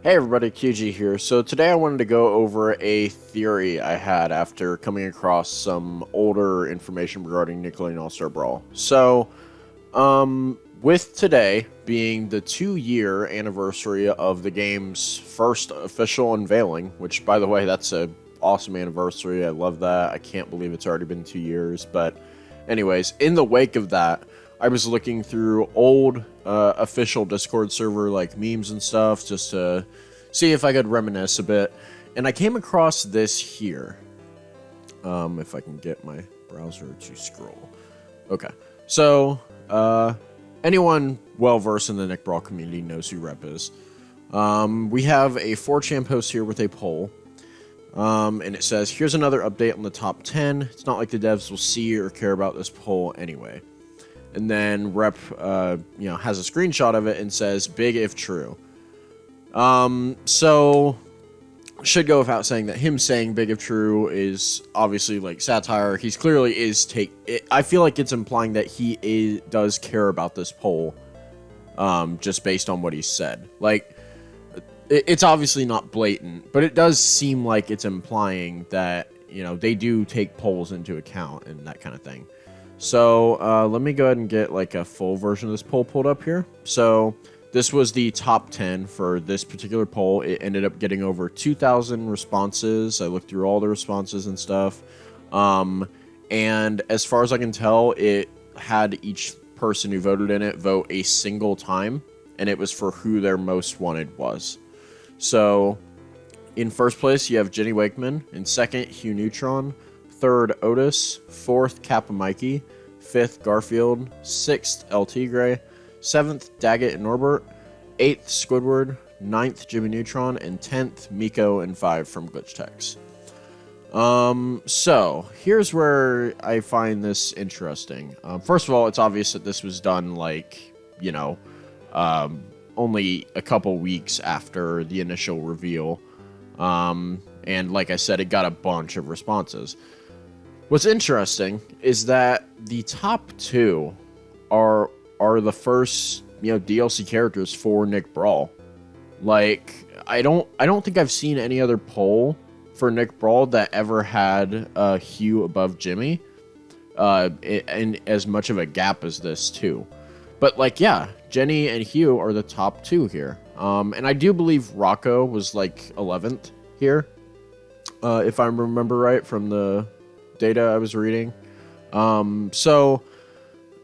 Hey everybody, QG here. So today I wanted to go over a theory I had after coming across some older information regarding Nickelodeon All-Star Brawl. With today being the 2-year anniversary of the game's first official unveiling, which by the way, that's a awesome anniversary. I love that. I can't believe it's already been 2 years. But anyways, in the wake of that, I was looking through old official Discord server like memes and stuff just to see if I could reminisce a bit, and I came across this here. If I can get my browser to scroll. Okay, so anyone well versed in the Nick Brawl community knows who Rep is. We have a 4chan post here with a poll. And it says, here's another update on the top 10. It's not like the devs will see or care about this poll anyway. And then Rep, has a screenshot of it and says, big if true. So, should go without saying that him saying big if true is obviously like satire. He's clearly I feel like it's implying that he does care about this poll, just based on what he said. Like, it's obviously not blatant, but it does seem like it's implying that, they do take polls into account and that kind of thing. So, let me go ahead and get like a full version of this poll pulled up here. So, this was the top 10 for this particular poll. It ended up getting over 2,000 responses. I looked through all the responses and stuff. And as far as I can tell, it had each person who voted in it vote a single time, and it was for who their most wanted was. So, in first place, you have Jenny Wakeman. In second, Hugh Neutron. Third, Otis. Fourth, Kappa Mikey. Fifth, Garfield. Sixth, LT Gray. 7th, Daggett and Norbert. 8th, Squidward. 9th, Jimmy Neutron. And 10th, Miko and 5 from Glitchtex. So, here's where I find this interesting. First of all, it's obvious that this was done, only a couple weeks after the initial reveal. And like I said, it got a bunch of responses. What's interesting is that the top 2 are the first, DLC characters for Nick Brawl. Like, I don't think I've seen any other poll for Nick Brawl that ever had Hugh above Jimmy, and as much of a gap as this too. But like, yeah, Jenny and Hugh are the top 2 here. And I do believe Rocco was like 11th here, if I remember right from the data I was reading. So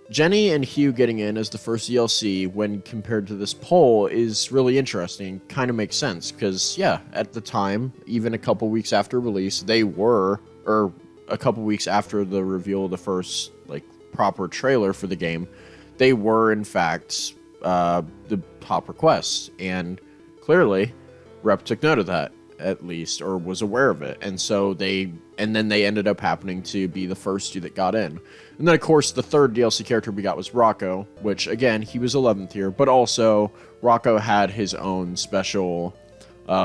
Jenny and Hugh getting in as the first DLC when compared to this poll is really interesting. Kind of makes sense because, yeah, at the time, even a couple weeks after release, or a couple weeks after the reveal of the first, proper trailer for the game, they were, in fact, the top requests. And clearly, Rep took note of that, at least, or was aware of it. And so then they ended up happening to be the first 2 that got in. And then, of course, the third DLC character we got was Rocco, which, again, he was 11th here, but also Rocco had his own special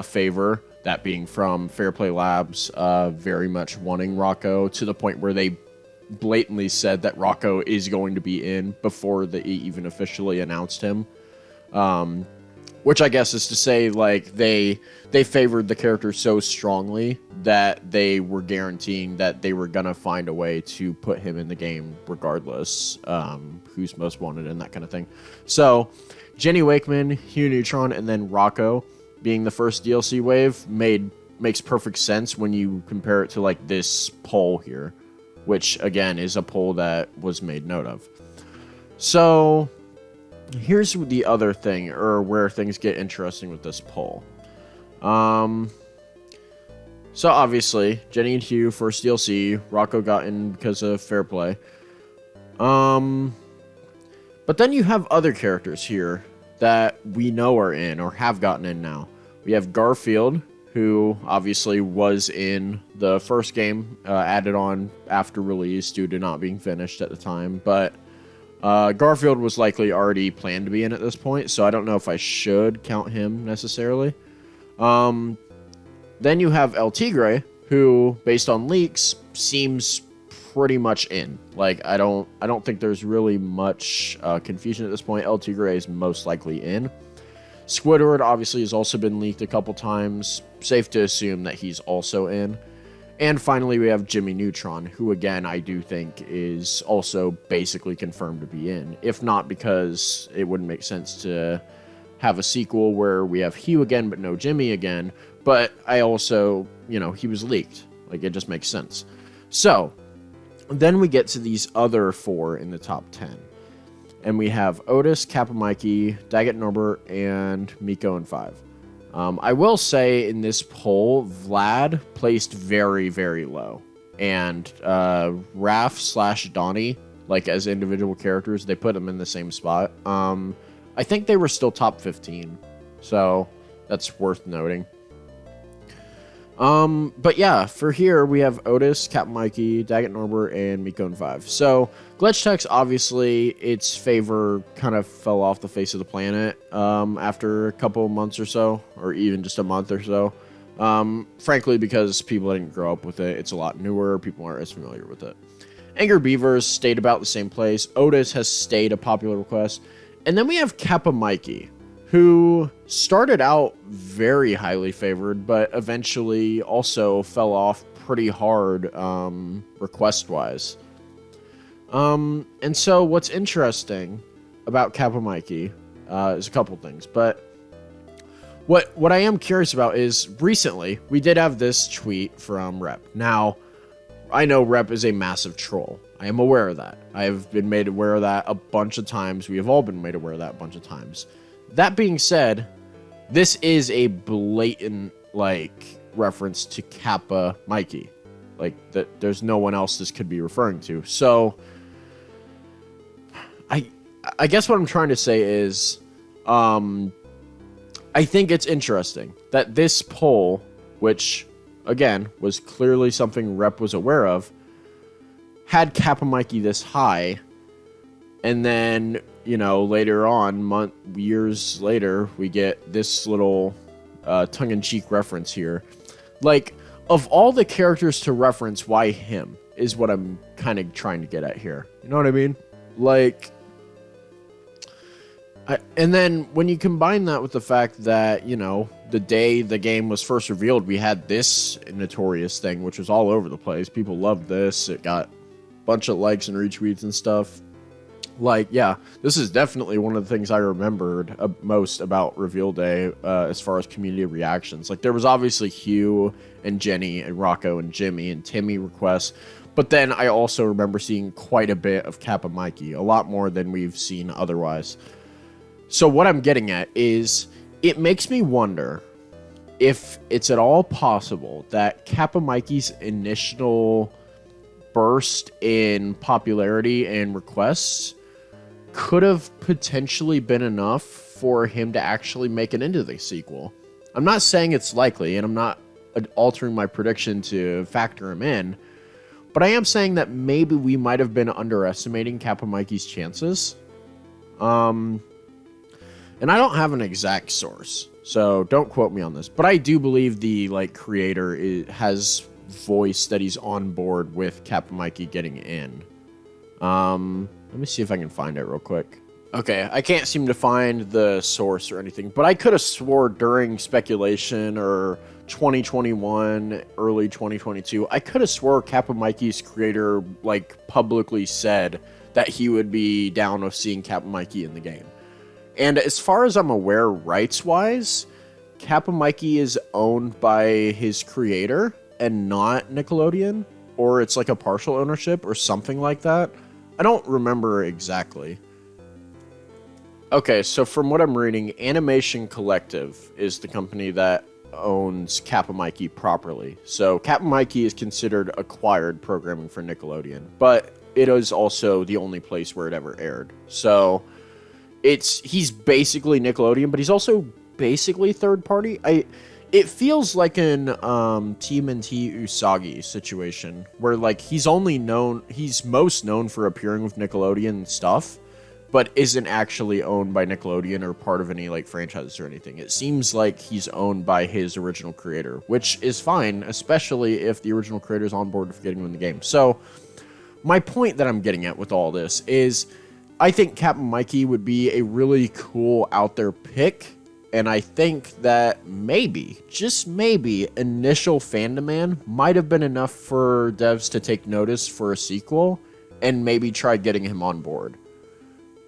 favor, that being from Fair Play Labs, very much wanting Rocco, to the point where they blatantly said that Rocco is going to be in before they even officially announced him. Which I guess is to say, they favored the character so strongly that they were guaranteeing that they were gonna find a way to put him in the game regardless, who's most wanted and that kind of thing. So, Jenny Wakeman, Hugh Neutron, and then Rocco being the first DLC wave makes perfect sense when you compare it to, this poll here, which, again, is a poll that was made note of. So, here's the other thing, or where things get interesting with this poll. So obviously, Jenny and Hugh, first DLC, Rocco got in because of Fair Play. But then you have other characters here that we know are in, or have gotten in now. We have Garfield, who obviously was in the first game, added on after release due to not being finished at the time, but Garfield was likely already planned to be in at this point, so I don't know if I should count him necessarily. Then you have LT Gray, who, based on leaks, seems pretty much in. I don't think there's really much confusion at this point. LT Gray is most likely in. Squidward obviously has also been leaked a couple times. Safe to assume that he's also in. And finally, we have Jimmy Neutron, who again, I do think is also basically confirmed to be in. If not, because it wouldn't make sense to have a sequel where we have Hugh again, but no Jimmy again. But I also, he was leaked. Like, it just makes sense. So, then we get to these other 4 in the top 10. And we have Otis, Kappa Mikey, Daggett Norbert, and Miko in 5. I will say in this poll, Vlad placed very, very low. And Raph / Donnie, like as individual characters, they put them in the same spot. I think they were still top 15. So that's worth noting. But yeah, for here, we have Otis, Captain Mikey, Daggett Norbert, and Miko in 5. So, Glitch Tech's, obviously, its favor kind of fell off the face of the planet, after a couple of months or so, or even just a month or so. Frankly, because people didn't grow up with it, it's a lot newer, people aren't as familiar with it. Angry Beavers stayed about the same place, Otis has stayed a popular request, and then we have Kappa Mikey, who started out very highly favored, but eventually also fell off pretty hard, request-wise. And so what's interesting about Kappa Mikey is a couple things, but what I am curious about is recently we did have this tweet from Rep. Now, I know Rep is a massive troll. I am aware of that. I have been made aware of that a bunch of times. We have all been made aware of that a bunch of times. That being said, this is a blatant, reference to Kappa Mikey. There's no one else this could be referring to. So, I guess what I'm trying to say is, I think it's interesting that this poll, which, again, was clearly something Rep was aware of, had Kappa Mikey this high, and then, later on, years later, we get this little tongue-in-cheek reference here. Of all the characters to reference, why him is what I'm kind of trying to get at here. You know what I mean? And then when you combine that with the fact that, the day the game was first revealed, we had this notorious thing, which was all over the place. People loved this. It got a bunch of likes and retweets and stuff. Yeah, this is definitely one of the things I remembered most about Reveal Day as far as community reactions. There was obviously Hugh and Jenny and Rocco and Jimmy and Timmy requests, but then I also remember seeing quite a bit of Kappa Mikey, a lot more than we've seen otherwise. So what I'm getting at is, it makes me wonder if it's at all possible that Kappa Mikey's initial burst in popularity and requests could have potentially been enough for him to actually make it into the sequel. I'm not saying it's likely, and I'm not altering my prediction to factor him in, but I am saying that maybe we might have been underestimating Kappa Mikey's chances. And I don't have an exact source, so don't quote me on this, but I do believe the creator has voiced that he's on board with Kappa Mikey getting in. Let me see if I can find it real quick. Okay, I can't seem to find the source or anything, but I could have swore during speculation or 2021, early 2022, I could have swore Kappa Mikey's creator, publicly said that he would be down with seeing Kappa Mikey in the game. And as far as I'm aware, rights-wise, Kappa Mikey is owned by his creator and not Nickelodeon, or it's a partial ownership or something like that. I don't remember exactly. Okay, so from what I'm reading, Animation Collective is the company that owns Kappa Mikey properly. So Kappa Mikey is considered acquired programming for Nickelodeon, but it is also the only place where it ever aired. So he's basically Nickelodeon, but he's also basically third party. It feels like an TMNT Usagi situation where he's most known for appearing with Nickelodeon stuff, but isn't actually owned by Nickelodeon or part of any franchises or anything. It seems like he's owned by his original creator, which is fine, especially if the original creator is on board with getting him in the game. So my point that I'm getting at with all this is, I think Captain Mikey would be a really cool out there pick And I think that maybe, just maybe, initial fandom might have been enough for devs to take notice for a sequel and maybe try getting him on board.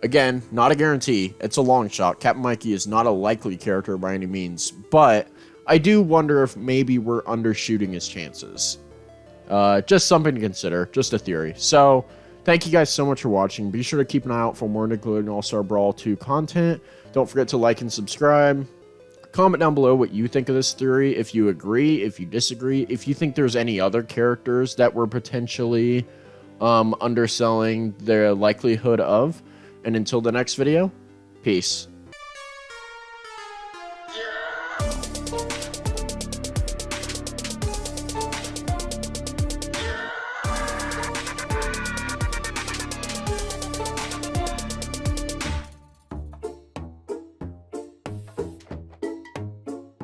Again, not a guarantee. It's a long shot. Captain Mikey is not a likely character by any means, but I do wonder if maybe we're undershooting his chances. Just something to consider. Just a theory. So, thank you guys so much for watching. Be sure to keep an eye out for more Nickelodeon All-Star Brawl 2 content. Don't forget to like and subscribe. Comment down below what you think of this theory, if you agree, if you disagree, if you think there's any other characters that we're potentially underselling their likelihood of. And until the next video, peace.